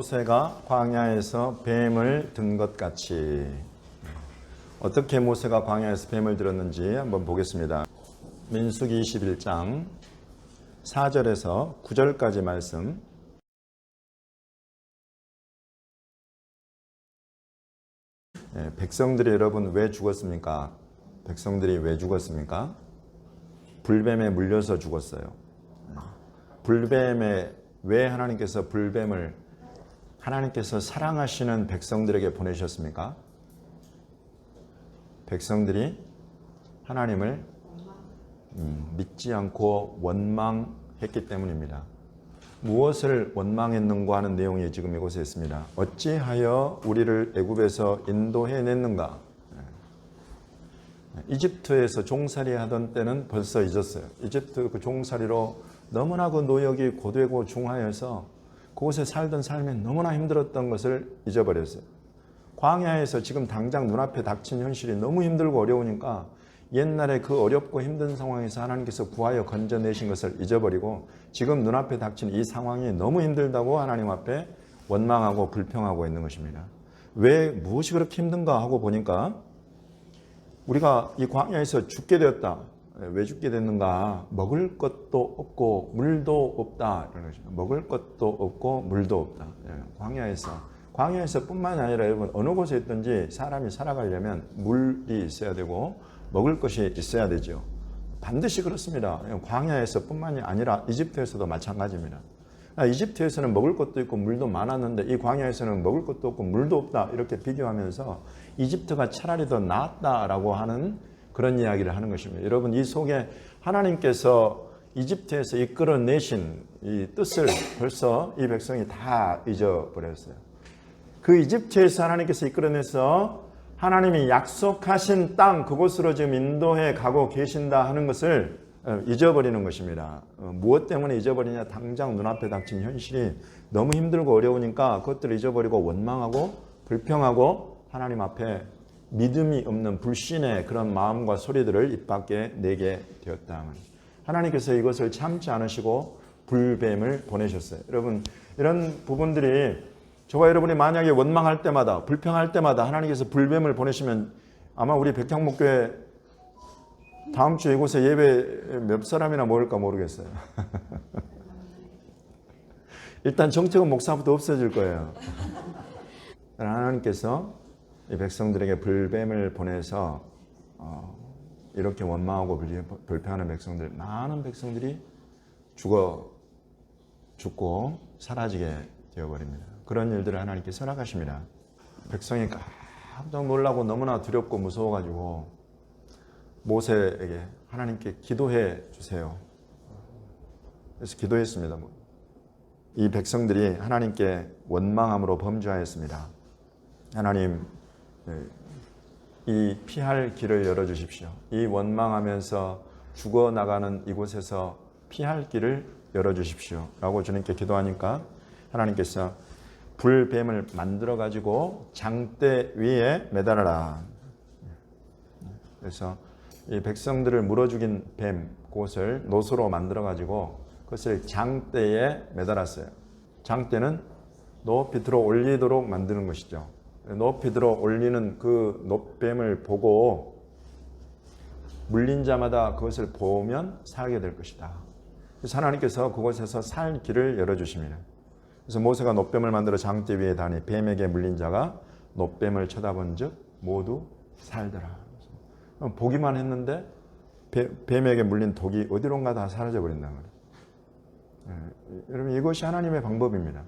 모세가 광야에서 뱀을 든 것 같이. 어떻게 모세가 광야에서 뱀을 들었는지 한번 보겠습니다. 민수기 21장 4절에서 9절까지 말씀. 백성들이 여러분 왜 죽었습니까? 백성들이 왜 죽었습니까? 불뱀에 물려서 죽었어요. 불뱀에 왜 하나님께서 불뱀을 하나님께서 사랑하시는 백성들에게 보내셨습니까? 백성들이 하나님을 믿지 않고 원망했기 때문입니다. 무엇을 원망했는가 하는 내용이 지금 이곳에 있습니다. 어찌하여 우리를 애굽에서 인도해냈는가? 이집트에서 종살이 하던 때는 벌써 잊었어요. 이집트 그 종살이로 너무나 그 노역이 고되고 중하여서 그곳에 살던 삶이 너무나 힘들었던 것을 잊어버렸어요. 광야에서 지금 당장 눈앞에 닥친 현실이 너무 힘들고 어려우니까 옛날에 그 어렵고 힘든 상황에서 하나님께서 구하여 건져내신 것을 잊어버리고 지금 눈앞에 닥친 이 상황이 너무 힘들다고 하나님 앞에 원망하고 불평하고 있는 것입니다. 왜 무엇이 그렇게 힘든가 하고 보니까 우리가 이 광야에서 죽게 되었다. 왜 죽게 됐는가? 먹을 것도 없고 물도 없다. 이런 것입니다. 먹을 것도 없고 물도 없다. 광야에서 뿐만 아니라 여러분 어느 곳에 있든지 사람이 살아가려면 물이 있어야 되고 먹을 것이 있어야 되죠. 반드시 그렇습니다. 광야에서 뿐만이 아니라 이집트에서도 마찬가지입니다. 이집트에서는 먹을 것도 있고 물도 많았는데 이 광야에서는 먹을 것도 없고 물도 없다. 이렇게 비교하면서 이집트가 차라리 더 낫다라고 하는 그런 이야기를 하는 것입니다. 여러분 이 속에 하나님께서 이집트에서 이끌어내신 이 뜻을 벌써 이 백성이 다 잊어버렸어요. 그 이집트에서 하나님께서 이끌어내서 하나님이 약속하신 땅 그곳으로 지금 인도해 가고 계신다 하는 것을 잊어버리는 것입니다. 무엇 때문에 잊어버리냐? 당장 눈앞에 닥친 현실이 너무 힘들고 어려우니까 그것들을 잊어버리고 원망하고 불평하고 하나님 앞에 믿음이 없는 불신의 그런 마음과 소리들을 입 밖에 내게 되었다. 하나님께서 이것을 참지 않으시고 불뱀을 보내셨어요. 여러분 이런 부분들이 저와 여러분이 만약에 원망할 때마다 불평할 때마다 하나님께서 불뱀을 보내시면 아마 우리 백향목교회 다음 주에 이곳에 예배 몇 사람이나 모일까 모르겠어요. 일단 정책은 목사부터 없어질 거예요. 하나님께서 이 백성들에게 불뱀을 보내서 이렇게 원망하고 불평하는 백성들, 많은 백성들이 죽고 사라지게 되어버립니다. 그런 일들을 하나님께 허락하십니다. 백성이 깜짝 놀라고 너무나 두렵고 무서워가지고 모세에게 하나님께 기도해 주세요. 그래서 기도했습니다. 이 백성들이 하나님께 원망함으로 범죄하였습니다. 하나님, 이 피할 길을 열어주십시오. 이 원망하면서 죽어나가는 이곳에서 피할 길을 열어주십시오. 라고 주님께 기도하니까 하나님께서 불뱀을 만들어가지고 장대 위에 매달아라. 그래서 이 백성들을 물어 죽인 뱀, 그것을 노소로 만들어가지고 그것을 장대에 매달았어요. 장대는 높이 들어 올리도록 만드는 것이죠. 높이 들어 올리는 그 놋뱀을 보고 물린 자마다 그것을 보면 살게 될 것이다. 그래서 하나님께서 그곳에서 살 길을 열어주십니다. 그래서 모세가 놋뱀을 만들어 장대 위에 다니 뱀에게 물린 자가 놋뱀을 쳐다본 즉 모두 살더라. 보기만 했는데 뱀에게 물린 독이 어디론가 다 사라져 버린다는 거예요. 여러분 이것이 하나님의 방법입니다.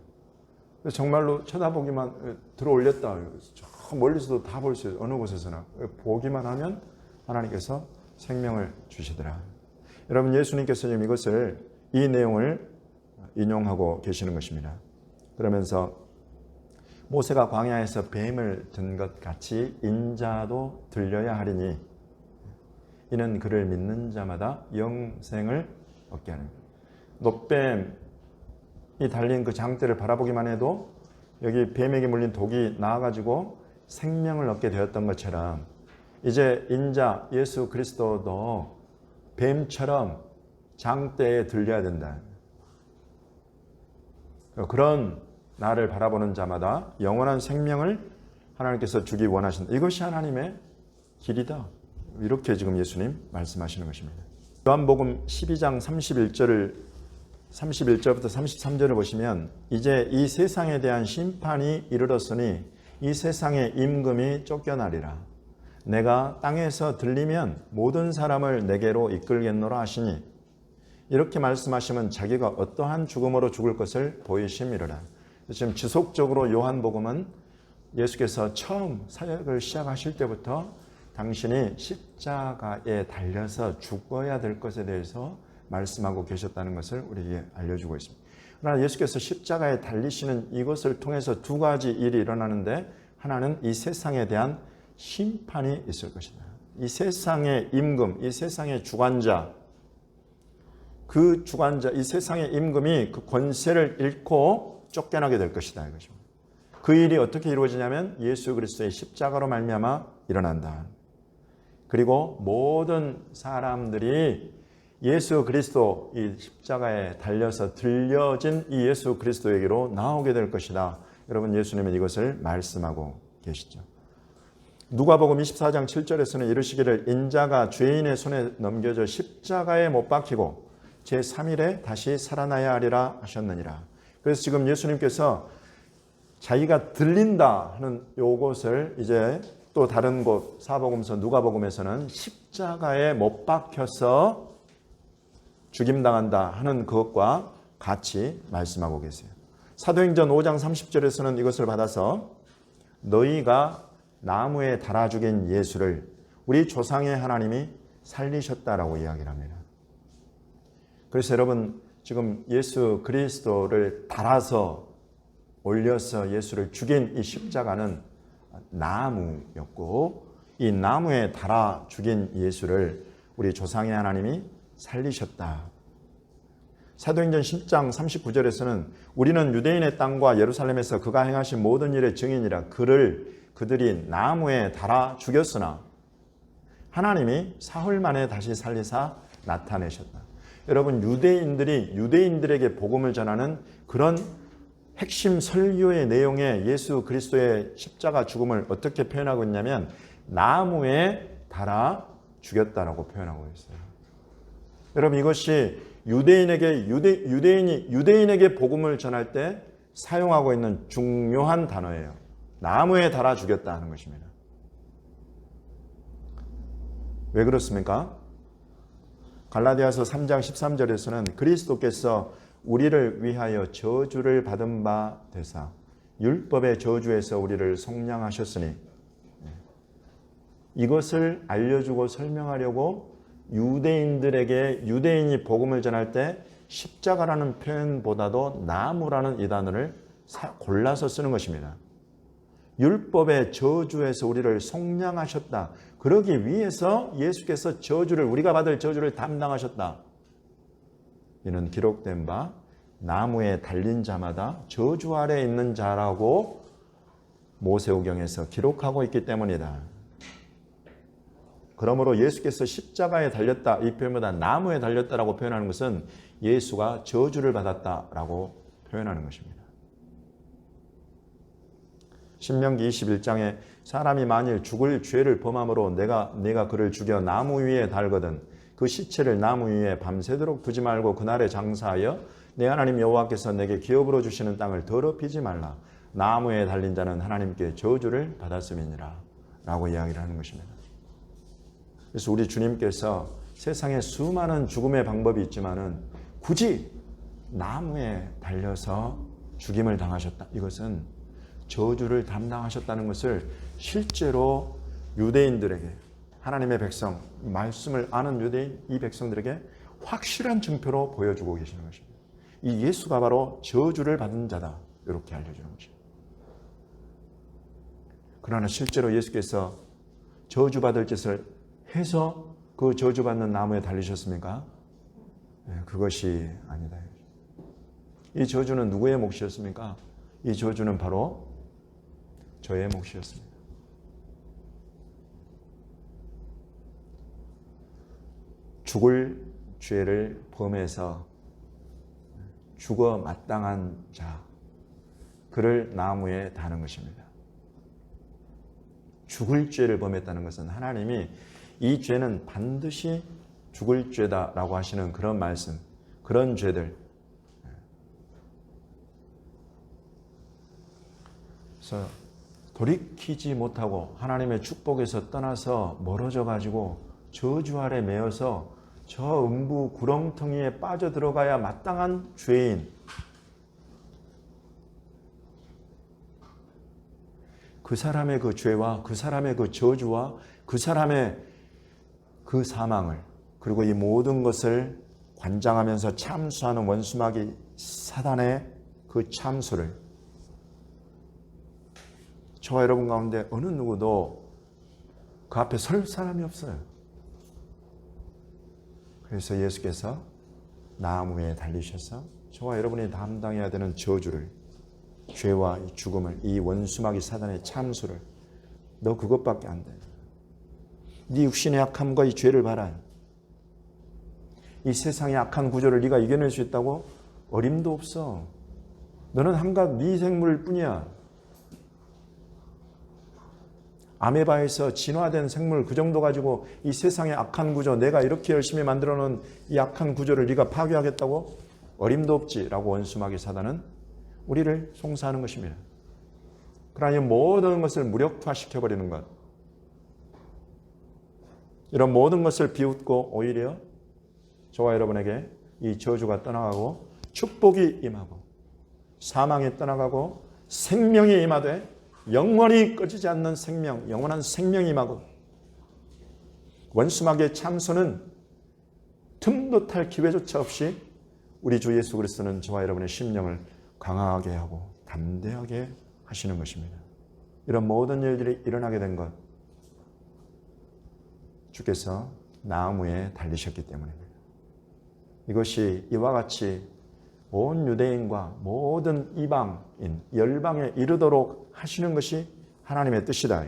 정말로 쳐다보기만 들어 올렸다. 저 멀리서도 다 볼 수 있어요. 어느 곳에서나. 보기만 하면 하나님께서 생명을 주시더라. 여러분 예수님께서 지금 이 내용을 인용하고 계시는 것입니다. 그러면서 모세가 광야에서 뱀을 든 것 같이 인자도 들려야 하리니 이는 그를 믿는 자마다 영생을 얻게 하느니라. 놋뱀이 달린 그 장대를 바라보기만 해도 여기 뱀에게 물린 독이 나와가지고 생명을 얻게 되었던 것처럼 이제 인자 예수 그리스도도 뱀처럼 장대에 들려야 된다. 그런 나를 바라보는 자마다 영원한 생명을 하나님께서 주기 원하신다. 이것이 하나님의 길이다. 이렇게 지금 예수님 말씀하시는 것입니다. 요한복음 12장 31절부터 33절을 보시면 이제 이 세상에 대한 심판이 이르렀으니 이 세상의 임금이 쫓겨나리라. 내가 땅에서 들리면 모든 사람을 내게로 이끌겠노라 하시니 이렇게 말씀하시면 자기가 어떠한 죽음으로 죽을 것을 보이심이로라. 지금 지속적으로 요한복음은 예수께서 처음 사역을 시작하실 때부터 당신이 십자가에 달려서 죽어야 될 것에 대해서 말씀하고 계셨다는 것을 우리에게 알려주고 있습니다. 그러나 예수께서 십자가에 달리시는 이것을 통해서 두 가지 일이 일어나는데 하나는 이 세상에 대한 심판이 있을 것이다. 이 세상의 임금, 이 세상의 주관자, 그 주관자, 이 세상의 임금이 그 권세를 잃고 쫓겨나게 될 것이다. 이것입니다. 그 일이 어떻게 이루어지냐면 예수 그리스도의 십자가로 말미암아 일어난다. 그리고 모든 사람들이 예수 그리스도 이 십자가에 달려서 들려진 이 예수 그리스도에게로 나오게 될 것이다. 여러분 예수님은 이것을 말씀하고 계시죠. 누가복음 24장 7절에서는 이르시기를 인자가 죄인의 손에 넘겨져 십자가에 못 박히고 제3일에 다시 살아나야 하리라 하셨느니라. 그래서 지금 예수님께서 자기가 들린다 하는 요것을 이제 또 다른 곳 사복음서 누가복음에서는 십자가에 못 박혀서 죽임당한다 하는 그것과 같이 말씀하고 계세요. 사도행전 5장 30절에서는 이것을 받아서 너희가 나무에 달아 죽인 예수를 우리 조상의 하나님이 살리셨다라고 이야기를 합니다. 그래서 여러분 지금 예수 그리스도를 달아서 올려서 예수를 죽인 이 십자가는 나무였고 이 나무에 달아 죽인 예수를 우리 조상의 하나님이 살리셨다. 사도행전 10장 39절에서는 우리는 유대인의 땅과 예루살렘에서 그가 행하신 모든 일의 증인이라 그들이 나무에 달아 죽였으나 하나님이 사흘 만에 다시 살리사 나타내셨다. 여러분 유대인들이 유대인들에게 복음을 전하는 그런 핵심 설교의 내용에 예수 그리스도의 십자가 죽음을 어떻게 표현하고 있냐면 나무에 달아 죽였다라고 표현하고 있어요. 여러분 이것이 유대인에게 복음을 전할 때 사용하고 있는 중요한 단어예요. 나무에 달아 죽였다 하는 것입니다. 왜 그렇습니까? 갈라디아서 3장 13절에서는 그리스도께서 우리를 위하여 저주를 받은 바 되사 율법의 저주에서 우리를 속량하셨으니 이것을 알려주고 설명하려고 유대인이 복음을 전할 때 십자가라는 표현보다도 나무라는 이 단어를 골라서 쓰는 것입니다. 율법의 저주에서 우리를 속량하셨다. 그러기 위해서 예수께서 우리가 받을 저주를 담당하셨다. 이는 기록된 바 나무에 달린 자마다 저주 아래 있는 자라고 모세오경에서 기록하고 있기 때문이다. 그러므로 예수께서 십자가에 달렸다 이 표현보다 나무에 달렸다라고 표현하는 것은 예수가 저주를 받았다라고 표현하는 것입니다. 신명기 21장에 사람이 만일 죽을 죄를 범함으로 내가 그를 죽여 나무 위에 달거든 그 시체를 나무 위에 밤새도록 두지 말고 그날에 장사하여 내 하나님 여호와께서 내게 기업으로 주시는 땅을 더럽히지 말라. 나무에 달린 자는 하나님께 저주를 받았음이니라 라고 이야기를 하는 것입니다. 그래서 우리 주님께서 세상에 수많은 죽음의 방법이 있지만은 굳이 나무에 달려서 죽임을 당하셨다. 이것은 저주를 담당하셨다는 것을 실제로 유대인들에게 하나님의 백성, 말씀을 아는 유대인 이 백성들에게 확실한 증표로 보여주고 계시는 것입니다. 이 예수가 바로 저주를 받은 자다. 이렇게 알려주는 것입니다. 그러나 실제로 예수께서 저주받을 짓을 해서 그 저주받는 나무에 달리셨습니까? 네, 그것이 아니다. 이 저주는 누구의 몫이었습니까? 이 저주는 바로 저의 몫이었습니다. 죽을 죄를 범해서 죽어 마땅한 자, 그를 나무에 다는 것입니다. 죽을 죄를 범했다는 것은 하나님이 이 죄는 반드시 죽을 죄다라고 하시는 그런 말씀, 그런 죄들. 그래서 돌이키지 못하고 하나님의 축복에서 떠나서 멀어져 가지고 저주 아래 매여서 저 음부 구렁텅이에 빠져들어가야 마땅한 죄인, 그 사람의 그 죄와 그 사람의 그 저주와 그 사람의 그 사망을, 그리고 이 모든 것을 관장하면서 참수하는 원수마귀 사단의 그 참수를 저와 여러분 가운데 어느 누구도 그 앞에 설 사람이 없어요. 그래서 예수께서 나무에 달리셔서 저와 여러분이 담당해야 되는 저주를, 죄와 이 죽음을, 이 원수마귀 사단의 참수를, 너 그것밖에 안 돼. 네 육신의 약함과 이 죄를 봐라. 이 세상의 악한 구조를 네가 이겨낼 수 있다고? 어림도 없어. 너는 한갓 미생물일 뿐이야. 아메바에서 진화된 생물 그 정도 가지고 이 세상의 악한 구조, 내가 이렇게 열심히 만들어 놓은 이 악한 구조를 네가 파괴하겠다고? 어림도 없지라고 원수마귀 사단은 우리를 송사하는 것입니다. 그러나 이 모든 것을 무력화시켜버리는 것, 이런 모든 것을 비웃고 오히려 저와 여러분에게 이 저주가 떠나가고 축복이 임하고 사망이 떠나가고 생명이 임하되 영원히 꺼지지 않는 생명, 영원한 생명이 임하고 원수마귀의 참수는 틈도 탈 기회조차 없이 우리 주 예수 그리스도는 저와 여러분의 심령을 강하게 하고 담대하게 하시는 것입니다. 이런 모든 일들이 일어나게 된 것, 주께서 나무에 달리셨기 때문입니다. 이것이 이와 같이 온 유대인과 모든 이방인, 열방에 이르도록 하시는 것이 하나님의 뜻이다.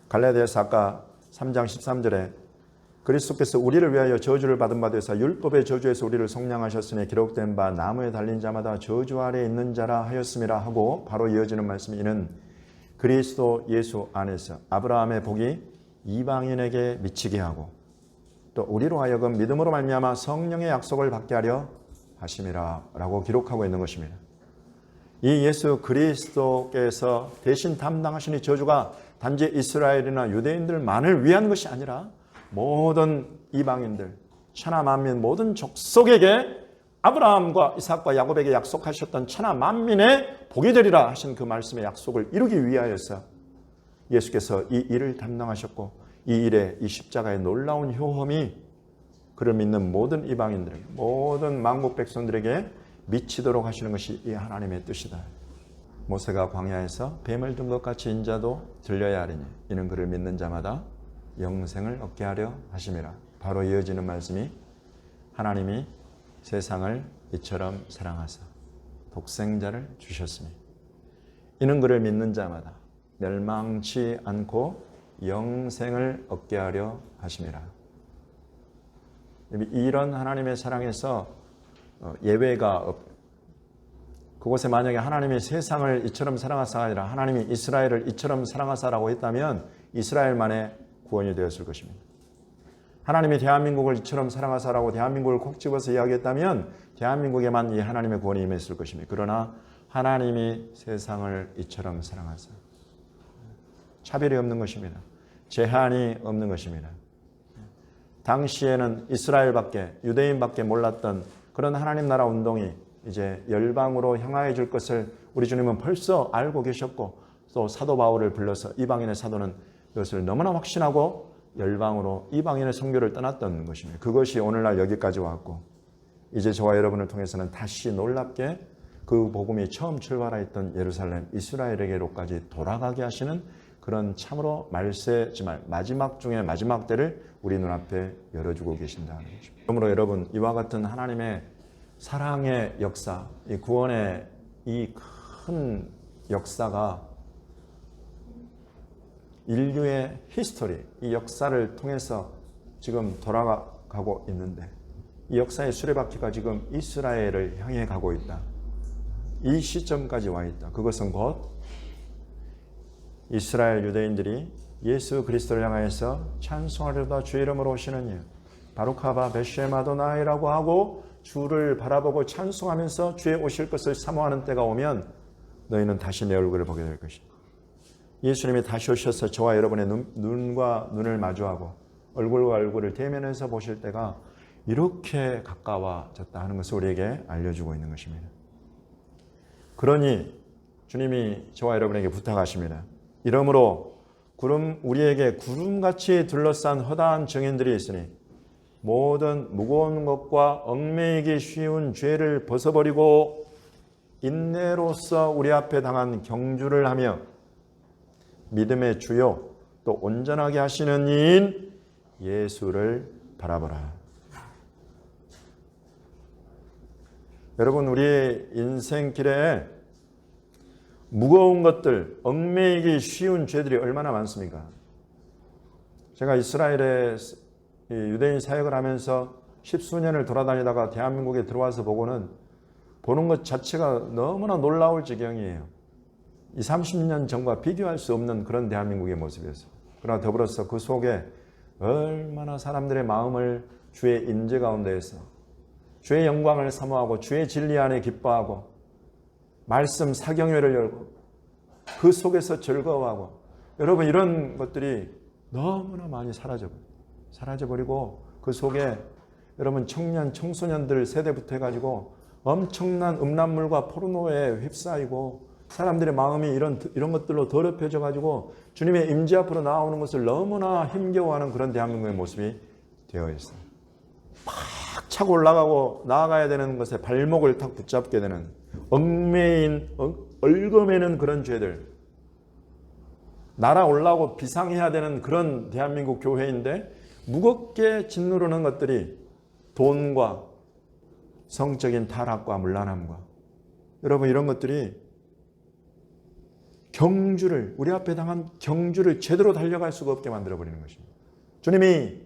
갈라디아서 아까 3장 13절에 그리스도께서 우리를 위하여 저주를 받은 바 되사 율법의 저주에서 우리를 속량하셨으니 기록된 바 나무에 달린 자마다 저주 아래 있는 자라 하였음이라 하고 바로 이어지는 말씀이 이는 그리스도 예수 안에서 아브라함의 복이 이방인에게 미치게 하고 또 우리로 하여금 믿음으로 말미암아 성령의 약속을 받게 하려 하심이라 라고 기록하고 있는 것입니다. 이 예수 그리스도께서 대신 담당하신 이 저주가 단지 이스라엘이나 유대인들만을 위한 것이 아니라 모든 이방인들, 천하 만민 모든 족속에게 아브라함과 이삭과 야곱에게 약속하셨던 천하 만민의 복이 되리라 하신 그 말씀의 약속을 이루기 위하여서 예수께서 이 일을 담당하셨고 이 일에 이 십자가의 놀라운 효험이 그를 믿는 모든 이방인들, 모든 만국 백성들에게 미치도록 하시는 것이 이 하나님의 뜻이다. 모세가 광야에서 뱀을 든 것 같이 인자도 들려야 하리니 이는 그를 믿는 자마다 영생을 얻게 하려 하심이라. 바로 이어지는 말씀이 하나님이 세상을 이처럼 사랑하사 독생자를 주셨으니 이는 그를 믿는 자마다 멸망치 않고 영생을 얻게 하려 하심이라. 이런 하나님의 사랑에서 예외가 없고 그곳에 만약에 하나님이 세상을 이처럼 사랑하사가 아니라 하나님이 이스라엘을 이처럼 사랑하사라고 했다면 이스라엘만의 구원이 되었을 것입니다. 하나님이 대한민국을 이처럼 사랑하사라고 대한민국을 콕 집어서 이야기했다면 대한민국에만 이 하나님의 구원이 임했을 것입니다. 그러나 하나님이 세상을 이처럼 사랑하사 차별이 없는 것입니다. 제한이 없는 것입니다. 당시에는 이스라엘밖에 유대인밖에 몰랐던 그런 하나님 나라 운동이 이제 열방으로 향하여 줄 것을 우리 주님은 벌써 알고 계셨고 또 사도 바울을 불러서 이방인의 사도는 그것을 너무나 확신하고 열방으로 이방인의 선교를 떠났던 것입니다. 그것이 오늘날 여기까지 왔고 이제 저와 여러분을 통해서는 다시 놀랍게 그 복음이 처음 출발했던 예루살렘 이스라엘에게로까지 돌아가게 하시는 그런 참으로 말세지만 마지막 중에 마지막 때를 우리 눈앞에 열어주고 계신다는 것입니다. 그러므로 여러분 이와 같은 하나님의 사랑의 역사, 이 구원의 이 큰 역사가 인류의 히스토리, 이 역사를 통해서 지금 돌아가고 있는데 이 역사의 수레바퀴가 지금 이스라엘을 향해 가고 있다. 이 시점까지 와 있다. 그것은 곧 이스라엘 유대인들이 예수 그리스도를 향하여서 찬송하려다 주의 이름으로 오시는 일, 바루카바 베쉐 마도나이라고 하고 주를 바라보고 찬송하면서 주의 오실 것을 사모하는 때가 오면 너희는 다시 내 얼굴을 보게 될 것이다. 예수님이 다시 오셔서 저와 여러분의 눈과 눈을 마주하고 얼굴과 얼굴을 대면해서 보실 때가 이렇게 가까워졌다 하는 것을 우리에게 알려주고 있는 것입니다. 그러니 주님이 저와 여러분에게 부탁하십니다. 이러므로 우리에게 구름같이 둘러싼 허다한 증인들이 있으니 모든 무거운 것과 얽매이기 쉬운 죄를 벗어버리고 인내로서 우리 앞에 당한 경주를 하며 믿음의 주요 또 온전하게 하시는 이인 예수를 바라보라. 여러분, 우리의 인생길에 무거운 것들, 얽매이기 쉬운 죄들이 얼마나 많습니까? 제가 이스라엘에 유대인 사역을 하면서 십수년을 돌아다니다가 대한민국에 들어와서 보는 것 자체가 너무나 놀라울 지경이에요. 30년 전과 비교할 수 없는 그런 대한민국의 모습이었어요. 그러나 더불어서 그 속에 얼마나 사람들의 마음을 주의 임재 가운데에서 주의 영광을 사모하고 주의 진리 안에 기뻐하고 말씀 사경회를 열고 그 속에서 즐거워하고, 여러분 이런 것들이 너무나 많이 사라져버리고 그 속에 여러분 청년 청소년들 세대부터 해가지고 엄청난 음란물과 포르노에 휩싸이고 사람들의 마음이 이런 것들로 더럽혀져 가지고 주님의 임재 앞으로 나오는 것을 너무나 힘겨워하는 그런 대한민국의 모습이 되어 있어요. 막 차고 올라가고 나아가야 되는 것에 발목을 탁 붙잡게 되는 얽어매는 그런 죄들, 날아올라고 비상해야 되는 그런 대한민국 교회인데 무겁게 짓누르는 것들이 돈과 성적인 타락과 문란함과, 여러분 이런 것들이 우리 앞에 당한 경주를 제대로 달려갈 수가 없게 만들어버리는 것입니다. 주님이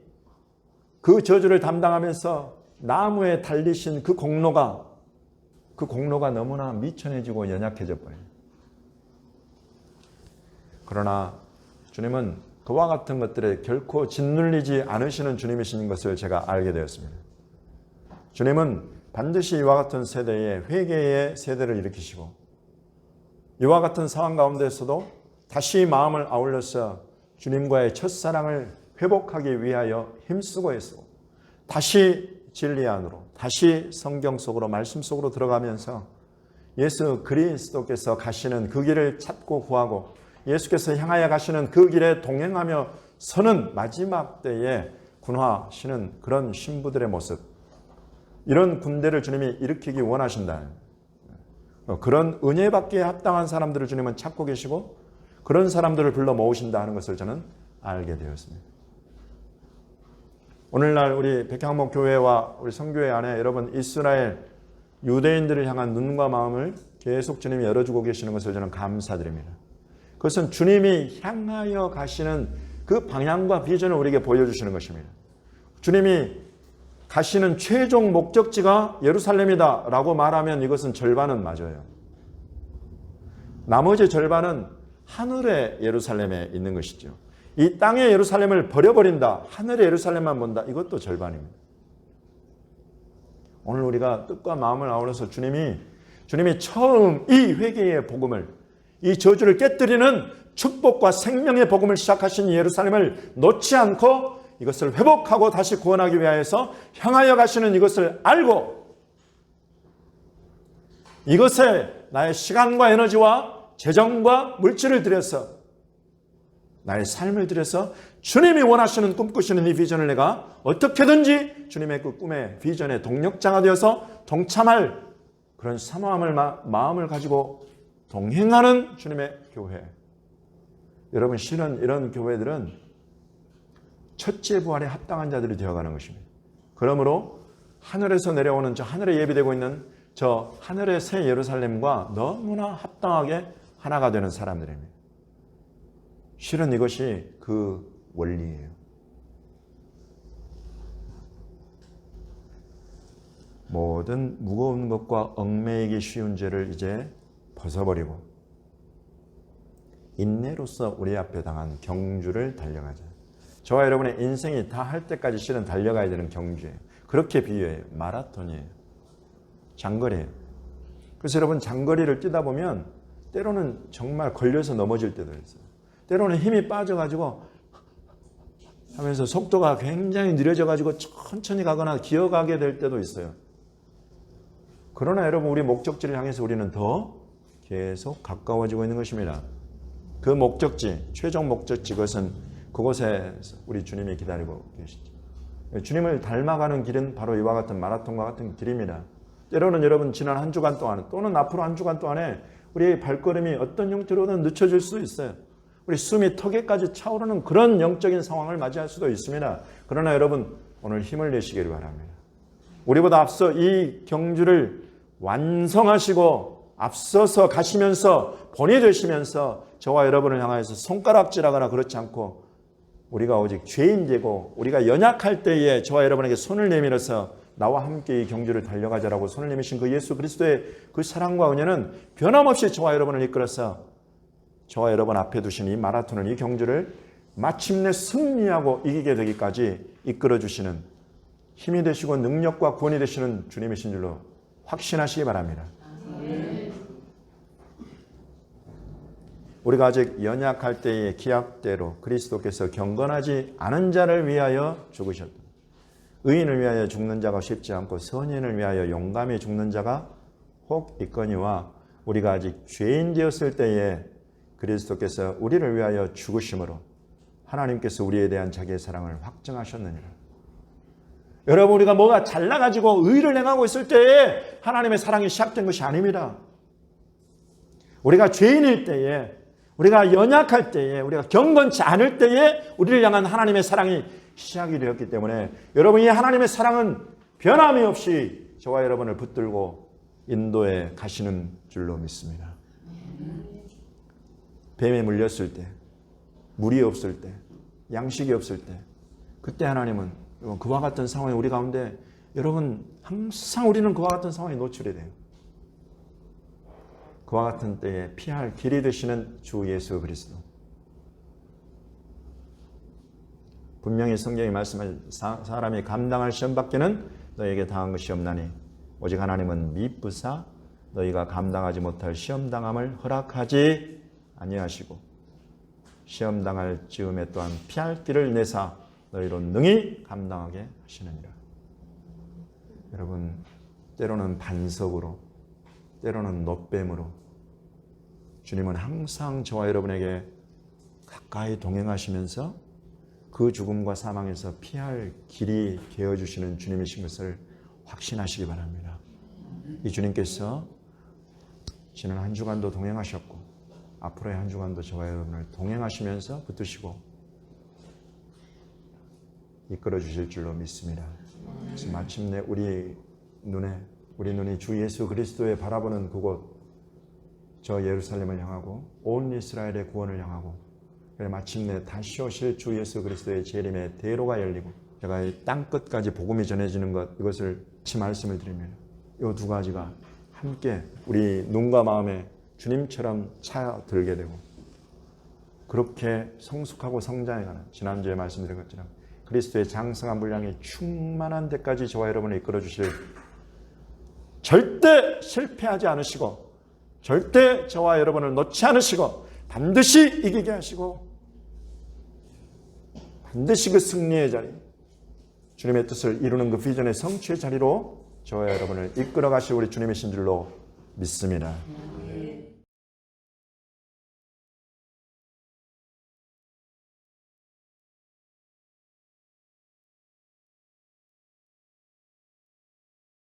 그 저주를 담당하면서 나무에 달리신 그 공로가 너무나 미천해지고 연약해져 버려요. 그러나 주님은 그와 같은 것들에 결코 짓눌리지 않으시는 주님이신 것을 제가 알게 되었습니다. 주님은 반드시 이와 같은 세대에 회개의 세대를 일으키시고 이와 같은 상황 가운데서도 다시 마음을 아울러서 주님과의 첫사랑을 회복하기 위하여 힘쓰고 애쓰고 다시 진리 안으로, 다시 성경 속으로, 말씀 속으로 들어가면서 예수 그리스도께서 가시는 그 길을 찾고 구하고 예수께서 향하여 가시는 그 길에 동행하며 서는 마지막 때에 군화시는 그런 신부들의 모습, 이런 군대를 주님이 일으키기 원하신다. 그런 은혜받기에 합당한 사람들을 주님은 찾고 계시고 그런 사람들을 불러 모으신다 하는 것을 저는 알게 되었습니다. 오늘날 우리 백향목 교회와 우리 성교회 안에 여러분 이스라엘 유대인들을 향한 눈과 마음을 계속 주님이 열어주고 계시는 것을 저는 감사드립니다. 그것은 주님이 향하여 가시는 그 방향과 비전을 우리에게 보여주시는 것입니다. 주님이 가시는 최종 목적지가 예루살렘이다 라고 말하면 이것은 절반은 맞아요. 나머지 절반은 하늘의 예루살렘에 있는 것이죠. 이 땅의 예루살렘을 버려버린다, 하늘의 예루살렘만 본다, 이것도 절반입니다. 오늘 우리가 뜻과 마음을 아울러서 주님이 처음 이 회개의 복음을, 이 저주를 깨뜨리는 축복과 생명의 복음을 시작하신 예루살렘을 놓지 않고 이것을 회복하고 다시 구원하기 위하여서 향하여 가시는 이것을 알고 이것에 나의 시간과 에너지와 재정과 물질을 들여서 나의 삶을 들여서 주님이 원하시는 꿈꾸시는 이 비전을 내가 어떻게든지 주님의 그 꿈의 비전의 동력자가 되어서 동참할 그런 사모함을 마음을 가지고 동행하는 주님의 교회. 여러분 실은 이런 교회들은 첫째 부활에 합당한 자들이 되어가는 것입니다. 그러므로 하늘에서 내려오는 저 하늘에 예비되고 있는 저 하늘의 새 예루살렘과 너무나 합당하게 하나가 되는 사람들입니다. 실은 이것이 그 원리예요. 모든 무거운 것과 얽매이기 쉬운 죄를 이제 벗어버리고 인내로서 우리 앞에 당한 경주를 달려가자. 저와 여러분의 인생이 다 할 때까지 실은 달려가야 되는 경주예요. 그렇게 비유해요. 마라톤이에요. 장거리예요. 그래서 여러분 장거리를 뛰다 보면 때로는 정말 걸려서 넘어질 때도 있어요. 때로는 힘이 빠져가지고 하면서 속도가 굉장히 느려져가지고 천천히 가거나 기어가게 될 때도 있어요. 그러나 여러분 우리 목적지를 향해서 우리는 더 계속 가까워지고 있는 것입니다. 그 목적지, 최종 목적지 그것은 그곳에 우리 주님이 기다리고 계시죠. 주님을 닮아가는 길은 바로 이와 같은 마라톤과 같은 길입니다. 때로는 여러분 지난 한 주간 동안 또는 앞으로 한 주간 동안에 우리의 발걸음이 어떤 형태로든 늦춰질 수도 있어요. 우리 숨이 턱에까지 차오르는 그런 영적인 상황을 맞이할 수도 있습니다. 그러나 여러분 오늘 힘을 내시기를 바랍니다. 우리보다 앞서 이 경주를 완성하시고 앞서서 가시면서 본이 되시면서 저와 여러분을 향하여서 손가락질하거나 그렇지 않고 우리가 오직 죄인되고 우리가 연약할 때에 저와 여러분에게 손을 내밀어서 나와 함께 이 경주를 달려가자라고 손을 내미신 그 예수 그리스도의 그 사랑과 은혜는 변함없이 저와 여러분을 이끌어서 저와 여러분 앞에 두신 이 마라톤을, 이 경주를 마침내 승리하고 이기게 되기까지 이끌어주시는 힘이 되시고 능력과 구원이 되시는 주님이신 줄로 확신하시기 바랍니다. 우리가 아직 연약할 때의 기약대로 그리스도께서 경건하지 않은 자를 위하여 죽으셨다. 의인을 위하여 죽는 자가 쉽지 않고 선인을 위하여 용감히 죽는 자가 혹 있거니와 우리가 아직 죄인 되었을 때에 그리스도께서 우리를 위하여 죽으심으로 하나님께서 우리에 대한 자기의 사랑을 확증하셨느니라. 여러분 우리가 뭐가 잘나가지고 의를 행하고 있을 때에 하나님의 사랑이 시작된 것이 아닙니다. 우리가 죄인일 때에, 우리가 연약할 때에, 우리가 경건치 않을 때에 우리를 향한 하나님의 사랑이 시작이 되었기 때문에 여러분 이 하나님의 사랑은 변함이 없이 저와 여러분을 붙들고 인도해 가시는 줄로 믿습니다. 뱀에 물렸을 때, 물이 없을 때, 양식이 없을 때 그때 하나님은 그와 같은 상황이 우리 가운데 여러분 항상 우리는 그와 같은 상황에 노출이 돼요. 그와 같은 때에 피할 길이 되시는 주 예수 그리스도. 분명히 성경이 말씀하신 사람이 감당할 시험밖에는 너에게 당한 것이 없나니 오직 하나님은 미쁘사 너희가 감당하지 못할 시험당함을 허락하지 아니하시고 시험당할 즈음에 또한 피할 길을 내사 너희로 능히 감당하게 하시느니라. 여러분 때로는 반석으로 때로는 놋뱀으로 주님은 항상 저와 여러분에게 가까이 동행하시면서 그 죽음과 사망에서 피할 길이 되어주시는 주님이신 것을 확신하시기 바랍니다. 이 주님께서 지난 한 주간도 동행하셨고 앞으로의 한 주간도 저와 여러분을 동행하시면서 붙드시고 이끌어 주실 줄로 믿습니다. 그래서 마침내 우리 눈이 주 예수 그리스도의 바라보는 그곳 저 예루살렘을 향하고 온 이스라엘의 구원을 향하고 마침내 다시 오실 주 예수 그리스도의 재림의 대로가 열리고 제가 이 땅끝까지 복음이 전해지는 것 이것을 같이 말씀을 드리면 이 두 가지가 함께 우리 눈과 마음에 주님처럼 차들게 되고 그렇게 성숙하고 성장해가는 지난주에 말씀드린 것처럼 그리스도의 장성한 분량이 충만한 데까지 저와 여러분을 이끌어 주실 절대 실패하지 않으시고 절대 저와 여러분을 놓지 않으시고 반드시 이기게 하시고 반드시 그 승리의 자리 주님의 뜻을 이루는 그 비전의 성취의 자리로 저와 여러분을 이끌어 가실 우리 주님이신 줄로 믿습니다.